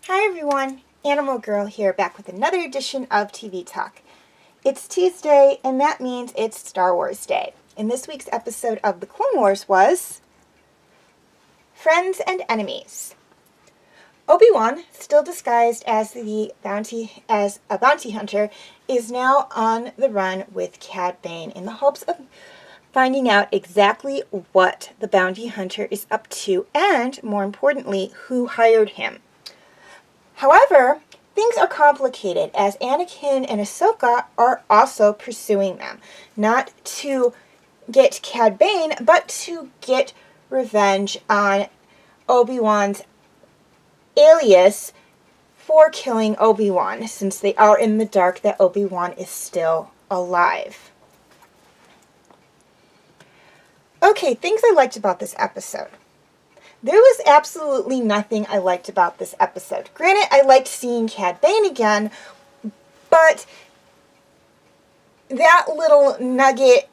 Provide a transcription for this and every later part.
Hi everyone, Animal Girl here, back with another edition of TV Talk. It's Tuesday, and that means it's Star Wars Day. And this week's episode of The Clone Wars was Friends and Enemies. Obi-Wan, still disguised as a bounty hunter, is now on the run with Cad Bain in the hopes of finding out exactly what the bounty hunter is up to and, more importantly, who hired him. However, things are complicated as Anakin and Ahsoka are also pursuing them. Not to get Cad Bain, but to get revenge on Obi-Wan's alias for killing Obi-Wan, since they are in the dark that Obi-Wan is still alive. Okay, things I liked about this episode. There was absolutely nothing I liked about this episode. Granted, I liked seeing Cad Bain again, but that little nugget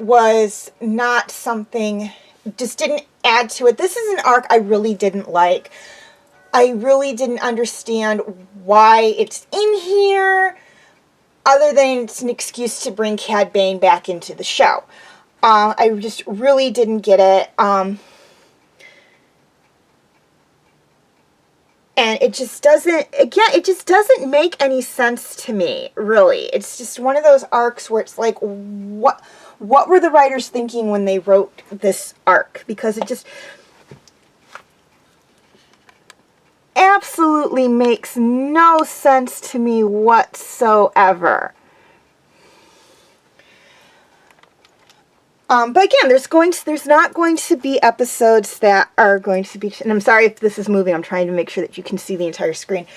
was not something, just didn't add to it. This is an arc I really didn't like. I really didn't understand why it's in here, other than it's an excuse to bring Cad Bain back into the show. I just really didn't get it. And it just doesn't, again, it just doesn't make any sense to me, really. It's just one of those arcs where it's like, what were the writers thinking when they wrote this arc? Because it just absolutely makes no sense to me whatsoever. But again, there's not going to be episodes that are going to be, and I'm sorry if this is moving, I'm trying to make sure that you can see the entire screen,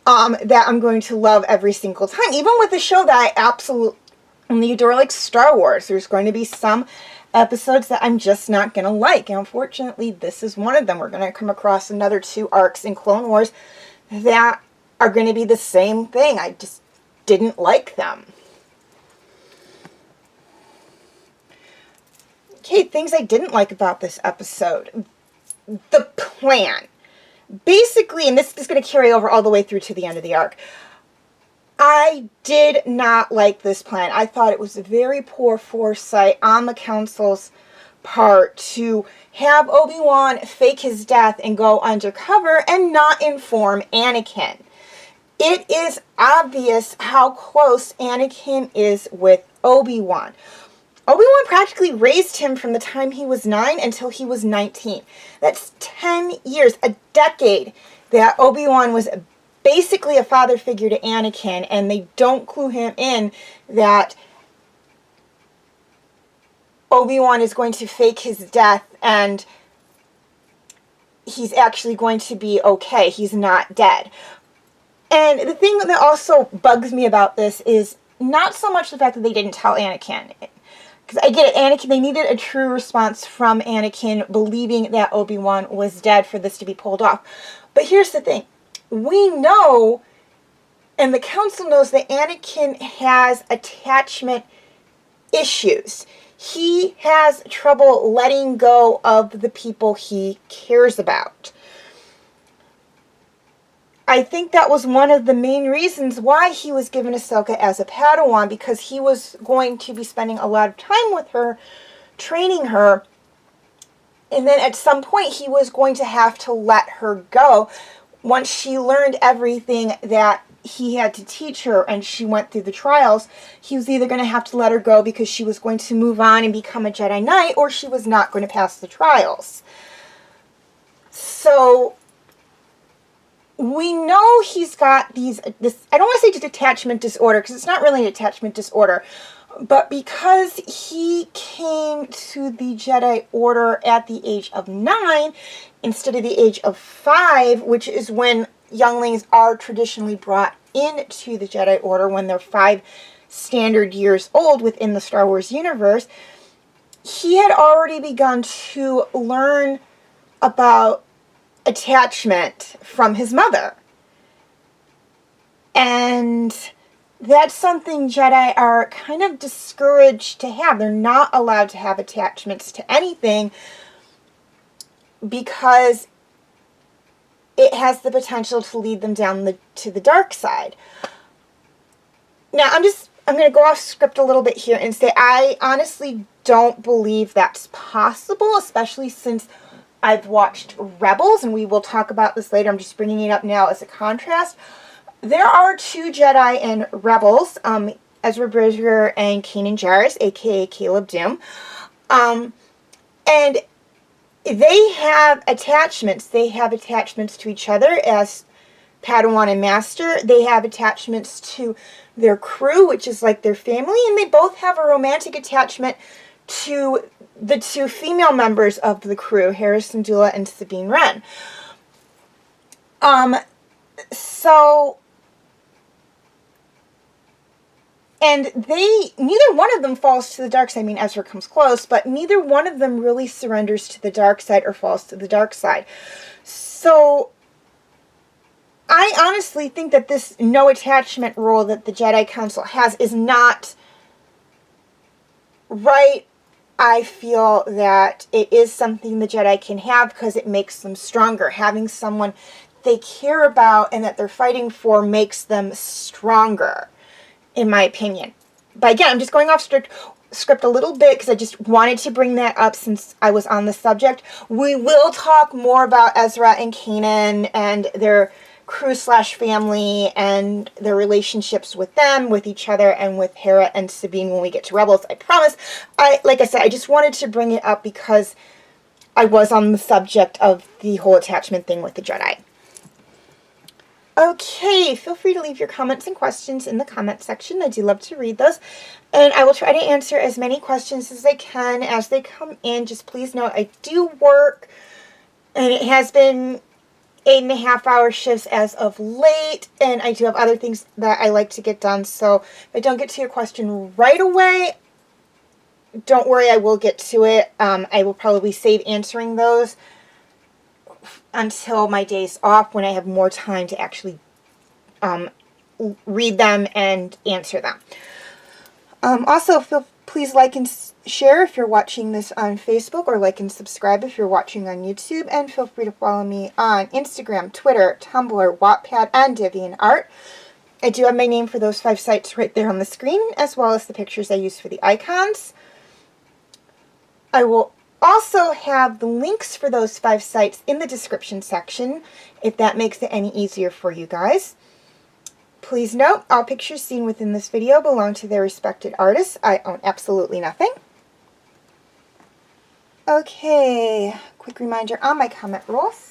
that I'm going to love every single time. Even with a show that I absolutely adore, like Star Wars, there's going to be some episodes that I'm just not going to like. And unfortunately, this is one of them. We're going to come across another 2 arcs in Clone Wars that are going to be the same thing. I just didn't like them. Okay, things I didn't like about this episode. The plan. Basically, and this is going to carry over all the way through to the end of the arc, I did not like this plan. I thought it was a very poor foresight on the Council's part to have Obi-Wan fake his death and go undercover and not inform Anakin. It is obvious how close Anakin is with Obi-Wan. Obi-Wan practically raised him from the time he was 9 until he was 19. That's 10 years, a decade, that Obi-Wan was basically a father figure to Anakin, and they don't clue him in that Obi-Wan is going to fake his death and he's actually going to be okay. He's not dead. And the thing that also bugs me about this is not so much the fact that they didn't tell Anakin. Because I get it, Anakin, they needed a true response from Anakin believing that Obi-Wan was dead for this to be pulled off. But here's the thing. We know, and the Council knows, that Anakin has attachment issues. He has trouble letting go of the people he cares about. I think that was one of the main reasons why he was given Ahsoka as a Padawan, because he was going to be spending a lot of time with her, training her, and then at some point he was going to have to let her go. Once she learned everything that he had to teach her and she went through the trials, he was either going to have to let her go because she was going to move on and become a Jedi Knight, or she was not going to pass the trials. So we know he's got this, I don't want to say detachment disorder, because it's not really an attachment disorder, but because he came to the Jedi Order at the age of 9 instead of the age of 5, which is when younglings are traditionally brought into the Jedi Order, when they're 5 standard years old within the Star Wars universe, he had already begun to learn about attachment from his mother. And that's something Jedi are kind of discouraged to have. They're not allowed to have attachments to anything because it has the potential to lead them down to the dark side. Now, I'm going to go off script a little bit here and say I honestly don't believe that's possible, especially since I've watched Rebels, and we will talk about this later. I'm just bringing it up now as a contrast. There are 2 Jedi in Rebels, Ezra Bridger and Kanan Jarrus, aka Caleb Doom. And they have attachments. They have attachments to each other as Padawan and Master. They have attachments to their crew, which is like their family, and they both have a romantic attachment to the 2 female members of the crew, Harrison Dula and Sabine Wren. And neither one of them falls to the dark side. I mean, Ezra comes close, but neither one of them really surrenders to the dark side or falls to the dark side. So I honestly think that this no attachment rule that the Jedi Council has is not right. I feel that it is something the Jedi can have because it makes them stronger. Having someone they care about and that they're fighting for makes them stronger, in my opinion. But again, I'm just going off script a little bit because I just wanted to bring that up since I was on the subject. We will talk more about Ezra and Kanan and their crew/family and their relationships with them, with each other, and with Hera and Sabine when we get to Rebels, I promise. Like I said, I just wanted to bring it up because I was on the subject of the whole attachment thing with the Jedi. Okay, feel free to leave your comments and questions in the comment section. I do love to read those. And I will try to answer as many questions as I can as they come in. Just please note, I do work, and it has been 8.5-hour shifts as of late, and I do have other things that I like to get done. So if I don't get to your question right away, don't worry, I will get to it. I will probably save answering those until my days off when I have more time to actually read them and answer them. Also, please like and share if you're watching this on Facebook, or like and subscribe if you're watching on YouTube, and feel free to follow me on Instagram, Twitter, Tumblr, Wattpad, and DeviantArt. I do have my name for those 5 sites right there on the screen, as well as the pictures I use for the icons. I will also have the links for those 5 sites in the description section, if that makes it any easier for you guys. Please note, all pictures seen within this video belong to their respected artists. I own absolutely nothing. Okay, quick reminder on my comment rules.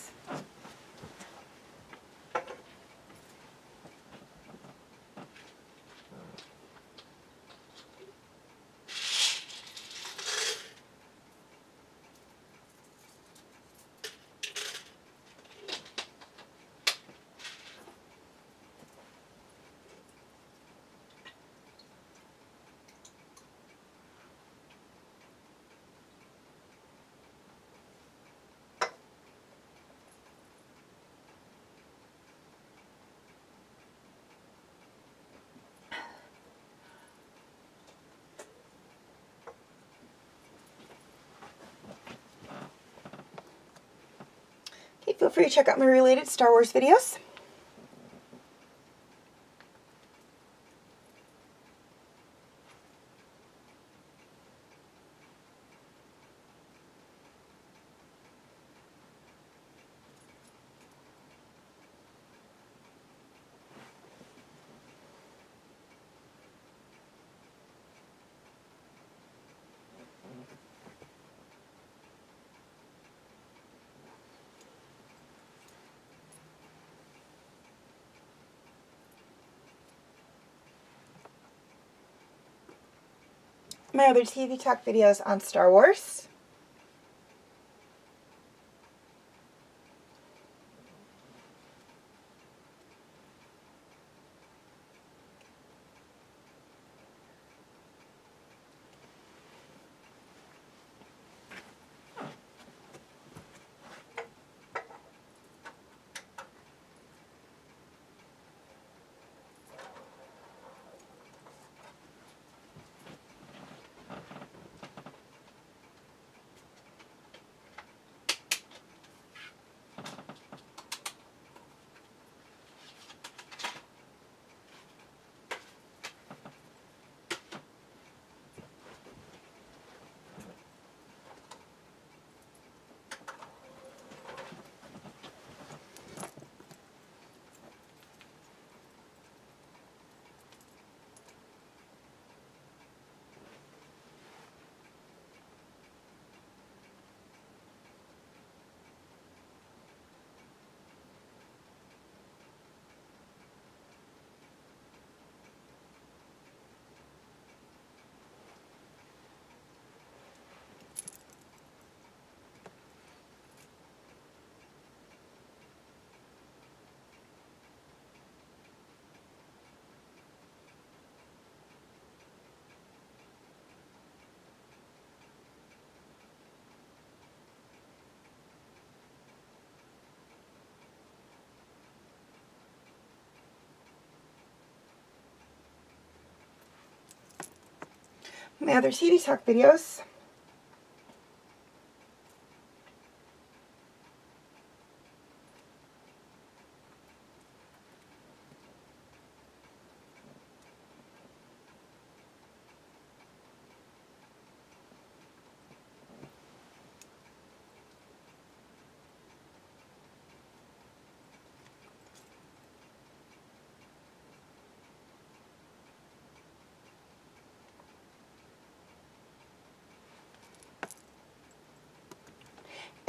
Feel free to check out my related Star Wars videos. My other TV talk videos on Star Wars. my other TV Talk videos.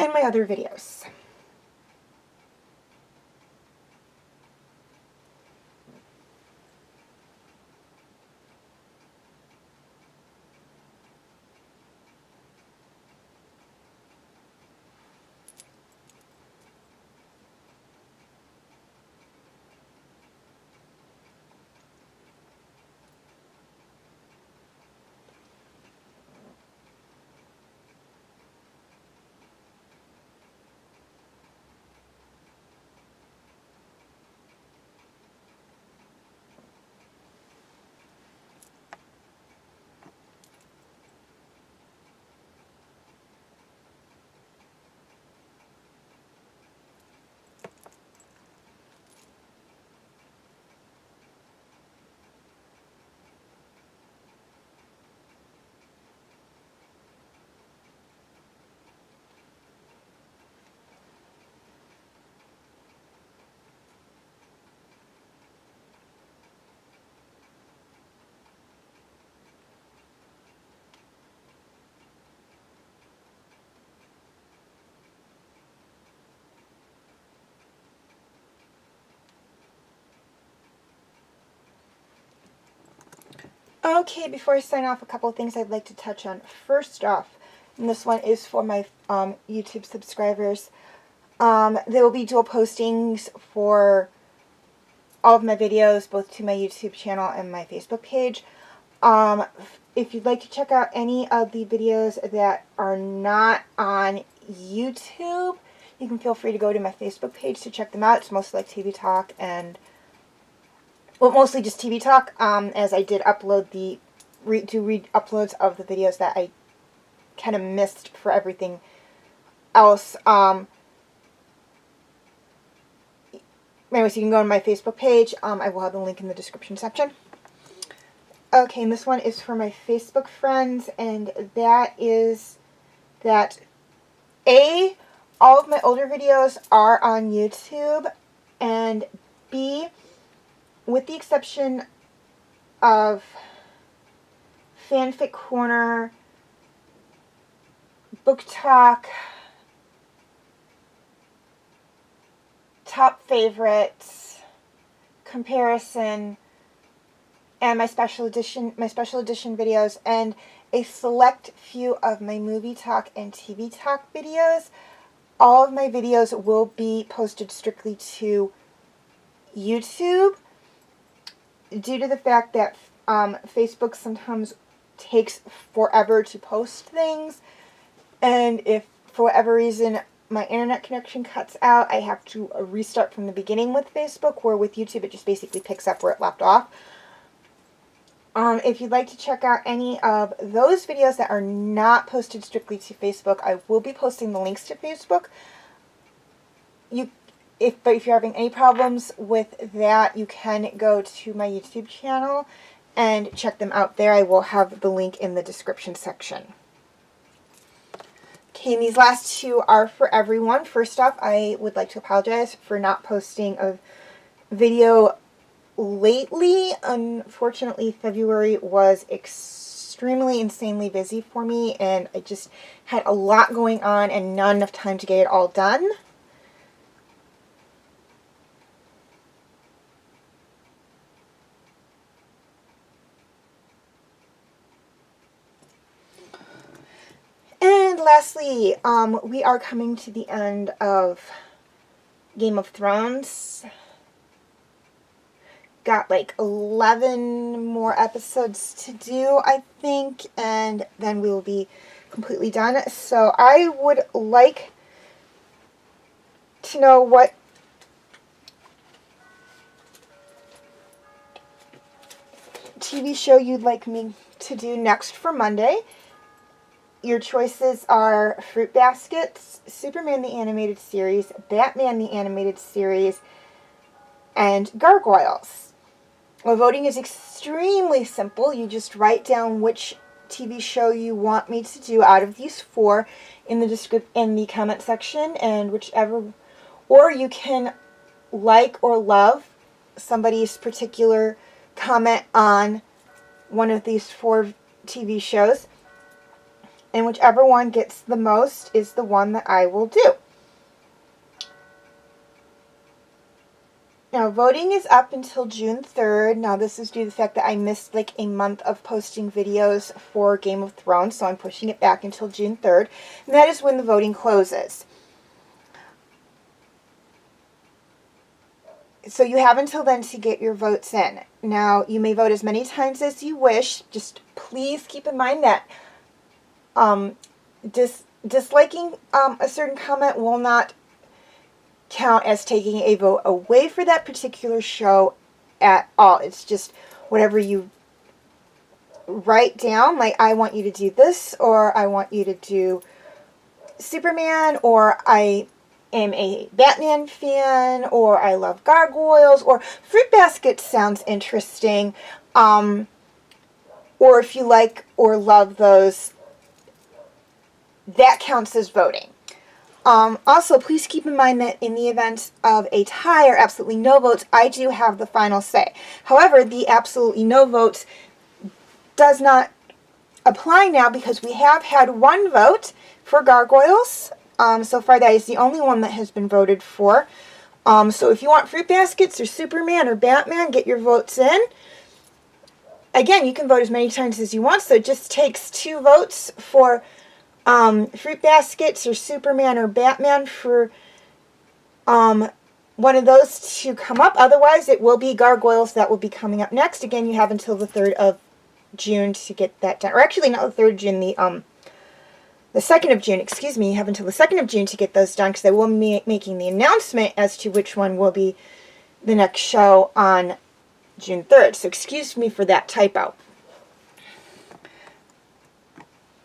And my other videos. Okay, before I sign off, a couple of things I'd like to touch on. First off, and this one is for my YouTube subscribers, there will be dual postings for all of my videos, both to my YouTube channel and my Facebook page. If you'd like to check out any of the videos that are not on YouTube, you can feel free to go to my Facebook page to check them out. It's mostly like TV Talk and, well, mostly just TV Talk, as I did upload the, uploads of the videos that I kind of missed for everything else. Anyways, you can go to my Facebook page. I will have the link in the description section. Okay, and this one is for my Facebook friends, and that is that A, all of my older videos are on YouTube, and B, with the exception of Fanfic Corner, Book Talk, Top Favorites, Comparison, and my special edition videos, and a select few of my movie talk and TV talk videos, all of my videos will be posted strictly to YouTube, due to the fact that Facebook sometimes takes forever to post things, and if for whatever reason my internet connection cuts out, I have to restart from the beginning with Facebook, where with YouTube it just basically picks up where it left off. If you'd like to check out any of those videos that are not posted strictly to Facebook, I will be posting the links to Facebook. But if you're having any problems with that, you can go to my YouTube channel and check them out there. I will have the link in the description section. Okay, and these last two are for everyone. First off, I would like to apologize for not posting a video lately. Unfortunately, February was extremely insanely busy for me, and I just had a lot going on and not enough time to get it all done. And lastly, we are coming to the end of Game of Thrones. Got like 11 more episodes to do, I think, and then we will be completely done. So I would like to know what TV show you'd like me to do next for Monday. Your choices are Fruit Baskets, Superman the Animated Series, Batman the Animated Series, and Gargoyles. Well, voting is extremely simple. You just write down which TV show you want me to do out of these 4 in the comment section, and whichever, or you can like or love somebody's particular comment on one of these 4 TV shows, and whichever one gets the most is the one that I will do. Now, voting is up until June 3rd. Now, this is due to the fact that I missed like a month of posting videos for Game of Thrones, so I'm pushing it back until June 3rd. And that is when the voting closes. So you have until then to get your votes in. Now, you may vote as many times as you wish. Just please keep in mind that disliking a certain comment will not count as taking a vote away for that particular show at all. It's just whatever you write down, like I want you to do this, or I want you to do Superman, or I am a Batman fan, or I love Gargoyles, or Fruit Basket sounds interesting, or if you like or love those, that counts as voting. Also, please keep in mind that in the event of a tie or absolutely no votes, I do have the final say. However, the absolutely no votes does not apply now because we have had 1 vote for Gargoyles. So far, that is the only one that has been voted for. So if you want Fruit Baskets or Superman or Batman, get your votes in. Again, you can vote as many times as you want, so it just takes 2 votes for Fruit Baskets or Superman or Batman for one of those to come up. Otherwise, it will be Gargoyles that will be coming up next. Again, you have until the 3rd of June to get that done. Or actually, not the 3rd of June, the 2nd of June, excuse me. You have until the 2nd of June to get those done because I will be making the announcement as to which one will be the next show on June 3rd. So excuse me for that typo.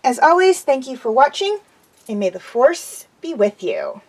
As always, thank you for watching, and may the Force be with you.